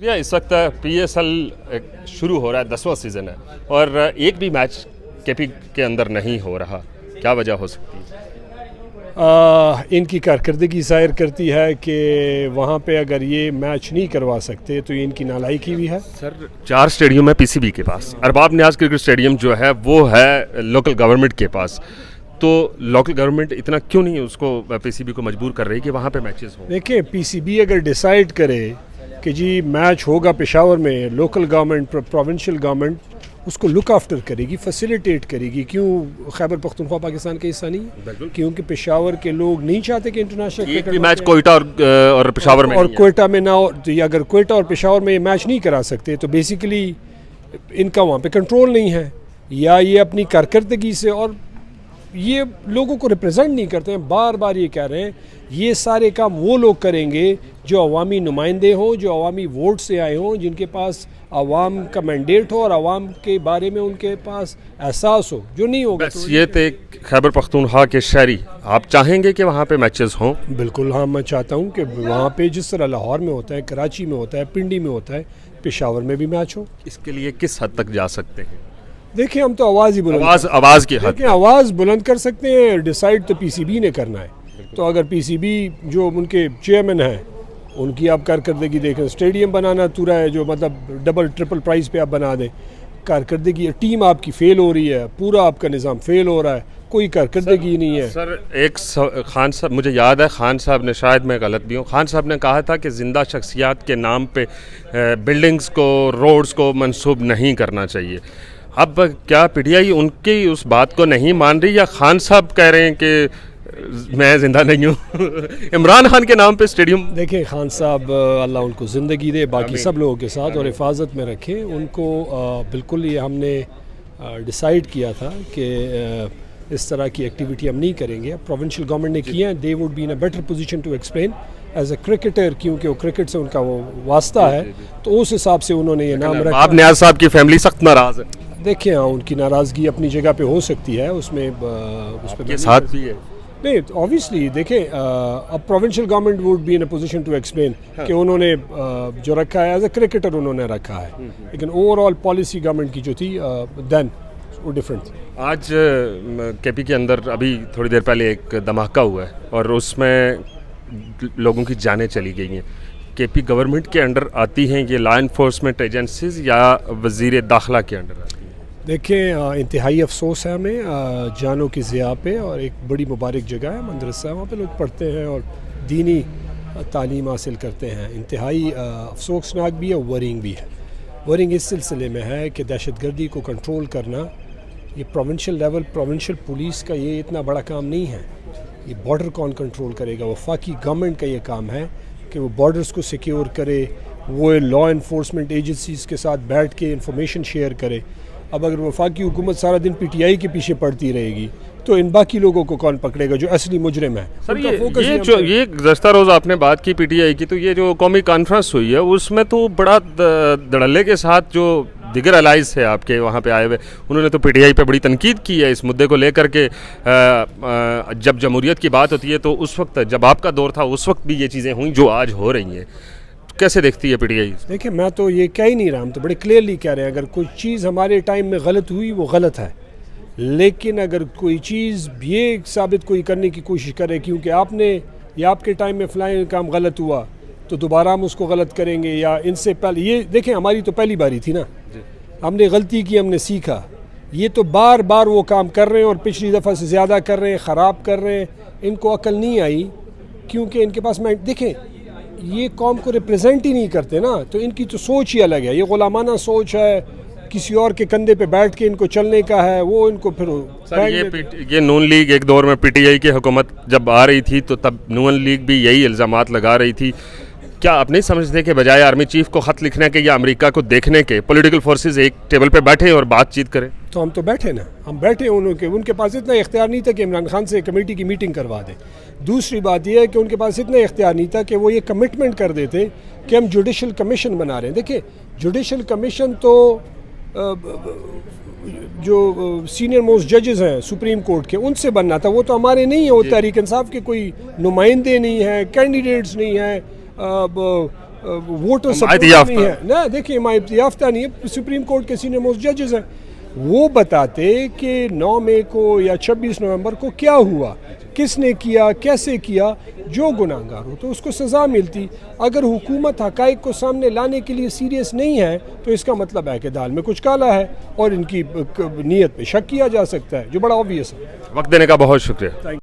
اس وقت PSL شروع ہو رہا ہے، 10واں سیزن ہے اور ایک بھی میچ KP کے اندر نہیں ہو رہا، کیا وجہ ہو سکتی ہے؟ ان کی کارکردگی ظاہر کرتی ہے کہ وہاں پہ اگر یہ میچ نہیں کروا سکتے تو یہ ان کی نالائکی بھی ہے۔ سر 4 اسٹیڈیم ہے PCB کے پاس، ارباب نیاز کرکٹ اسٹیڈیم جو ہے وہ ہے لوکل گورنمنٹ کے پاس، تو لوکل گورنمنٹ اتنا کیوں نہیں اس کو PCB کو مجبور کر رہی کہ وہاں پہ میچز ہوں؟ دیکھیں PCB اگر ڈیسائیڈ کرے کہ جی میچ ہوگا پشاور میں، لوکل گورنمنٹ پروونشل گورنمنٹ اس کو لک آفٹر کرے گی، فیسیلیٹیٹ کرے گی۔ کیوں خیبر پختونخوا پاکستان کا حصہ نہیں ہے؟ کیونکہ پشاور کے لوگ نہیں چاہتے کہ انٹرنیشنل ایک بھی میچ کوئٹہ اور پشاور میں اور کوئٹہ میں نہ ہو، تو اگر کوئٹہ اور پشاور میں یہ میچ نہیں کرا سکتے تو بیسیکلی ان کا وہاں پہ کنٹرول نہیں ہے، یا یہ اپنی کارکردگی سے، اور یہ لوگوں کو ریپرزینٹ نہیں کرتے ہیں۔ بار بار یہ کہہ رہے ہیں یہ سارے کام وہ لوگ کریں گے جو عوامی نمائندے ہوں، جو عوامی ووٹ سے آئے ہوں، جن کے پاس عوام کا مینڈیٹ ہو اور عوام کے بارے میں ان کے پاس احساس ہو، جو نہیں ہوگا۔ بس یہ تھے خیبر پختونخوا کے شہری، آپ چاہیں گے کہ وہاں پہ میچز ہوں؟ بالکل ہاں، میں چاہتا ہوں کہ وہاں پہ جس طرح لاہور میں ہوتا ہے، کراچی میں ہوتا ہے، پنڈی میں ہوتا ہے، پشاور میں بھی میچ ہو۔ اس کے لیے کس حد تک جا سکتے ہیں؟ دیکھیں ہم تو آواز ہی بلند آواز کی حد دیکھیں آواز بلند کر سکتے ہیں، ڈیسائیڈ تو PCB نے کرنا ہے۔ تو اگر PCB جو ان کے چیئرمین ہیں ان کی آپ کارکردگی دیکھیں، اسٹیڈیم بنانا تورا ہے جو مطلب ڈبل ٹرپل پرائز پہ آپ بنا دیں، کارکردگی ٹیم آپ کی فیل ہو رہی ہے، پورا آپ کا نظام فیل ہو رہا ہے، کوئی کارکردگی نہیں ہے۔ سر ایک خان صاحب، مجھے یاد ہے خان صاحب نے، شاید میں غلط بھی ہوں، خان صاحب نے کہا تھا کہ زندہ شخصیات کے نام پہ بلڈنگز کو، روڈز کو منسوب نہیں کرنا چاہیے۔ اب کیا PTI ان کی اس بات کو نہیں مان رہی، یا خان صاحب کہہ رہے ہیں کہ میں زندہ نہیں ہوں؟ عمران خان کے نام پہ اسٹیڈیم، دیکھیں خان صاحب اللہ ان کو زندگی دے باقی سب لوگوں کے ساتھ اور حفاظت میں رکھیں ان کو۔ بالکل یہ ہم نے ڈیسائیڈ کیا تھا کہ اس طرح کی ایکٹیویٹی ہم نہیں کریں گے۔ پروونشل گورنمنٹ نے کیا ہے، they would be in a better position to explain as a cricketer, کیونکہ وہ کرکٹ سے ان کا وہ واسطہ ہے، تو اس حساب سے انہوں نے یہ نام رکھا۔ آپ نیاز صاحب کی فیملی سخت ناراض ہے؟ دیکھیں ان کی ناراضگی اپنی جگہ پہ ہو سکتی ہے، اس میں اس پہ ساتھ بھی ہے نہیں، اوبیسلی دیکھیں اب provincial government would be in a position to explain کہ انہوں نے جو رکھا ہے ایز اے کرکٹر انہوں نے رکھا ہے، لیکن اوور آل پالیسی گورنمنٹ کی جو تھی دین وہ ڈفرینٹ تھی۔ آج KP کے اندر ابھی تھوڑی دیر پہلے ایک دھماکہ ہوا ہے اور اس میں لوگوں کی جانیں چلی گئی ہیں۔ KP گورنمنٹ کے انڈر آتی ہیں یہ لا انفورسمنٹ ایجنسیز یا وزیر داخلہ کے انڈر آتی ہیں؟ دیکھیں انتہائی افسوس ہے ہمیں جانوں کی ضیاع پہ، اور ایک بڑی مبارک جگہ ہے مدرسہ، وہاں پہ لوگ پڑھتے ہیں اور دینی تعلیم حاصل کرتے ہیں۔ انتہائی افسوسناک بھی ہے، ورنگ بھی ہے۔ ورنگ اس سلسلے میں ہے کہ دہشت گردی کو کنٹرول کرنا یہ پروونشل لیول، پروونشل پولیس کا یہ اتنا بڑا کام نہیں ہے۔ یہ بارڈر کون کنٹرول کرے گا؟ وفاقی گورنمنٹ کا یہ کام ہے کہ وہ بارڈرز کو سیکیور کرے، وہ لا انفورسمنٹ ایجنسیز کے ساتھ بیٹھ کے انفارمیشن شیئر کرے۔ اب اگر وفاقی حکومت سارا دن PTI کے پیچھے پڑتی رہے گی تو ان باقی لوگوں کو کون پکڑے گا جو اصلی مجرم ہے؟ سر یہ گزشتہ روز آپ نے بات کی PTI کی، تو یہ جو قومی کانفرنس ہوئی ہے اس میں تو بڑا دھڑلے کے ساتھ جو دیگر الائز ہے آپ کے وہاں پہ آئے ہوئے، انہوں نے تو PTI پہ بڑی تنقید کی ہے اس مدعے کو لے کر کے۔ جب جمہوریت کی بات ہوتی ہے تو اس وقت جب آپ کا دور تھا اس وقت بھی یہ چیزیں ہوئیں جو آج ہو رہی ہیں، کیسے دیکھتی ہے PTI؟ دیکھیں میں تو یہ کہہ ہی نہیں رہا، ہم تو بڑے کلیئرلی کہہ رہے ہیں اگر کوئی چیز ہمارے ٹائم میں غلط ہوئی وہ غلط ہے، لیکن اگر کوئی چیز یہ ثابت کوئی کرنے کی کوشش کرے کیونکہ آپ نے یا آپ کے ٹائم میں فلاں کام غلط ہوا تو دوبارہ ہم اس کو غلط کریں گے، یا ان سے پہلے یہ دیکھیں ہماری تو پہلی باری تھی نا، ہم نے غلطی کی، ہم نے سیکھا۔ یہ تو بار بار وہ کام کر رہے ہیں اور پچھلی دفعہ سے زیادہ کر رہے ہیں، خراب کر رہے ہیں، ان کو عقل نہیں آئی کیونکہ ان کے پاس دیکھیں یہ قوم کو ریپرزینٹ ہی نہیں کرتے نا، تو ان کی تو سوچ ہی الگ ہے، یہ غلامانہ سوچ ہے، کسی اور کے کندھے پہ بیٹھ کے ان کو چلنے کا ہے، وہ ان کو پھر سر یہ نون لیگ ایک دور میں PTI کی حکومت جب آ رہی تھی تو تب نون لیگ بھی یہی الزامات لگا رہی تھی۔ کیا آپ نہیں سمجھتے کہ بجائے آرمی چیف کو خط لکھنے کے یا امریکہ کو دیکھنے کے پولیٹیکل فورسز ایک ٹیبل پہ بیٹھے اور بات چیت کریں؟ تو ہم تو بیٹھے نا، ہم بیٹھے، ان کے پاس اتنا اختیار نہیں تھا کہ عمران خان سے کمیٹی کی میٹنگ کروا دیں۔ دوسری بات یہ ہے کہ ان کے پاس اتنا اختیار نہیں تھا کہ وہ یہ کمٹمنٹ کر دیتے کہ ہم جوڈیشل کمیشن بنا رہے ہیں۔ دیکھیں جوڈیشل کمیشن تو جو سینئر موسٹ ججز ہیں سپریم کورٹ کے ان سے بننا تھا، وہ تو ہمارے نہیں ہیں، وہ تحریک انصاف کے کوئی نمائندے نہیں ہیں، کینڈیڈیٹس نہیں ہیں، ووٹر سپورٹ نہیں ہے نا. دیکھیں حمایت یافتہ نہیں ہے, سپریم کورٹ کے سینئر موسٹ ججز ہیں, وہ بتاتے کہ 9 مئی کو یا 26 نومبر کو کیا ہوا, کس نے کیا, کیسے کیا. جو گناہگار ہو تو اس کو سزا ملتی. اگر حکومت حقائق کو سامنے لانے کے لیے سیریس نہیں ہے تو اس کا مطلب ہے کہ دال میں کچھ کالا ہے اور ان کی نیت پہ شک کیا جا سکتا ہے, جو بڑا obvious ہے. وقت دینے کا بہت شکریہ.